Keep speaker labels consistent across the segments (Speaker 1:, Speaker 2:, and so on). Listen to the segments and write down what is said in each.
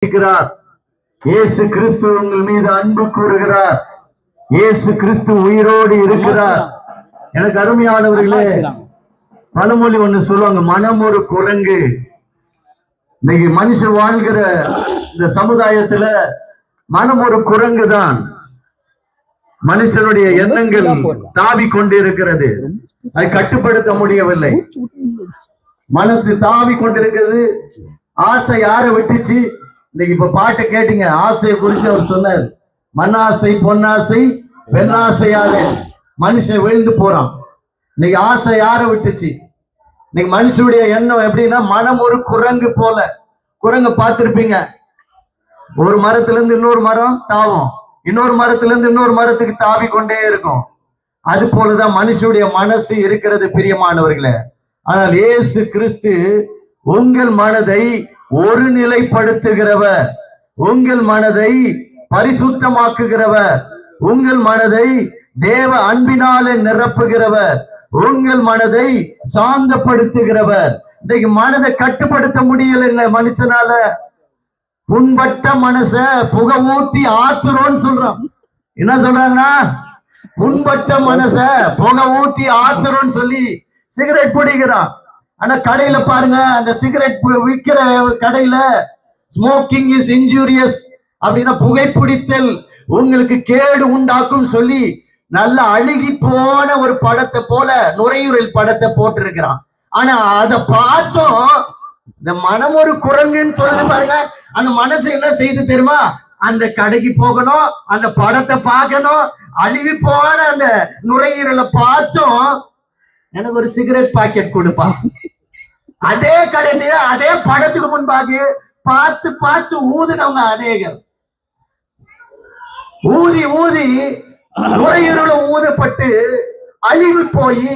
Speaker 1: இயேசு கிறிஸ்து உங்கள் மீது அன்பு கூறுகிறார். இயேசு கிறிஸ்து உயிரோடு இருக்கிறார். எனக்கு அருமையானவர்களே, பழமொழி ஒண்ணு சொல்லுவாங்க, மனம் ஒரு குரங்கு. இன்னைக்கு மனுஷன் வாழ்கிற இந்த சமுதாயத்துல மனம் ஒரு குரங்கு தான். மனுஷனுடைய எண்ணங்கள் தாவி கொண்டிருக்கிறது, அதை கட்டுப்படுத்த முடியவில்லை. மனசு தாவி கொண்டிருக்கிறது. ஆசை யாரை விட்டுச்சு? இன்னைக்கு இப்ப பாட்டு கேட்டீங்க, ஆசையை குறிச்சு அவர் சொன்னார். மண்ணாசை பொன்னாசை பெண்ணாசையால மனுஷன் விழுந்து போறான். இன்னைக்கு ஆசை யாரை விட்டுச்சு? இன்னைக்கு மனுஷனுடைய எண்ணம் எப்படின்னா, மனம் ஒரு குரங்கு போல. குரங்கு பார்த்திருப்பீங்க, ஒரு மரத்துல இருந்து இன்னொரு மரம் தாவும், இன்னொரு மரத்துல இருந்து இன்னொரு மரத்துக்கு தாவி கொண்டே இருக்கும். அது போலதான் மனுஷனுடைய மனசு இருக்கிறது பிரியமானவர்களே. ஆனால் இயேசு கிறிஸ்து உங்கள் மனதை ஒருநிலைப்படுத்துகிறவர், உங்கள் மனதை பரிசுத்தமாக்குகிறவர், உங்கள் மனதை தேவ அன்பினாலே நிரப்புகிறவர், உங்கள் மனதை சாந்தப்படுத்துகிறவர். இன்னைக்கு மனதை கட்டுப்படுத்த முடியலைங்க மனுஷனால. புண்பட்ட மனச புகை ஊத்தி ஆத்துறோன்னு சொல்றான். என்ன சொல்றாங்கன்னா, புண்பட்ட மனச புகை ஊத்தி ஆத்துறோன்னு சொல்லி சிகரெட் பிடிக்கிறான். ஆனா கடையில பாருங்க, அந்த சிகரெட் விற்கிற கடையில ஸ்மோக்கிங் இஸ் இன்ஜூரியஸ் அப்படின்னா, புகைப்பிடித்தல் உங்களுக்கு கேடு உண்டாக்கும் சொல்லி நல்ல அழுகி போன ஒரு படத்தை போல நுரையீரல் படத்தை போட்டு இருக்கிறான். ஆனா அதை பார்த்தோம், இந்த மனம் ஒரு குரங்குன்னு சொல்லுது பாருங்க. அந்த மனசு என்ன செய்து தெரியுமா? அந்த கடைக்கு போகணும், அந்த படத்தை பார்க்கணும், அழுகி போன அந்த நுரையீரலை பார்த்தோம், எனக்கு ஒரு சிகரெட் பாக்கெட் கொடுப்பான். அதே கடையில அதே படத்துக்கு முன்பாக பார்த்து பார்த்து ஊதுனவங்க அநேகர். ஊதி ஊதி நுரையீரல ஊதப்பட்டு அழிவு போய்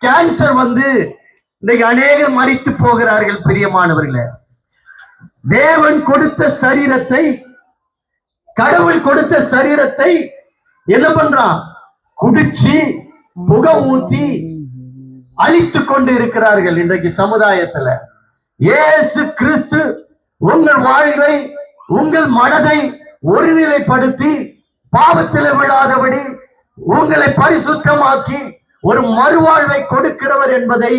Speaker 1: கேன்சர் வந்து இன்னைக்கு அநேகர் மரித்து போகிறார்கள். பிரியமானவர்களே, தேவன் கொடுத்த சரீரத்தை, கடவுள் கொடுத்த சரீரத்தை என்ன பண்றான்? குடிச்சு புகை ஊத்தி அழித்து கொண்டு இருக்கிறார்கள் இன்றைக்கு சமுதாயத்துல. இயேசு கிறிஸ்து உங்கள் வாழ்வை, உங்கள் மனதை ஒருநிலைப்படுத்தி பாவத்தில் விழாதபடி உங்களை பரிசுத்தமாக்கி ஒரு மறுவாழ்வை கொடுக்கிறவர் என்பதை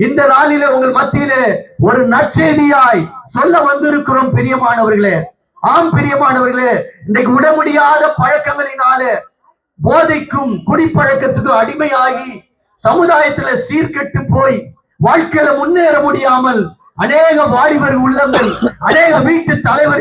Speaker 1: இந்த நாளிலே உங்கள் மத்தியிலே ஒரு நற்செய்தியாய் சொல்ல வந்திருக்கிறோம் பிரியமானவர்களே. ஆம் பிரியமானவர்களே, இன்றைக்கு விட முடியாத பழக்கங்களினாலே போதைக்கும் குடிப்பழக்கத்துக்கும் அடிமையாகி சமுதாயத்துல சீர்கெட்டு போய் வாழ்க்கையில முன்னேற முடியாமல் அநேக வாலிபர் உள்ளங்கள், அநேக வீட்டு தலைவர்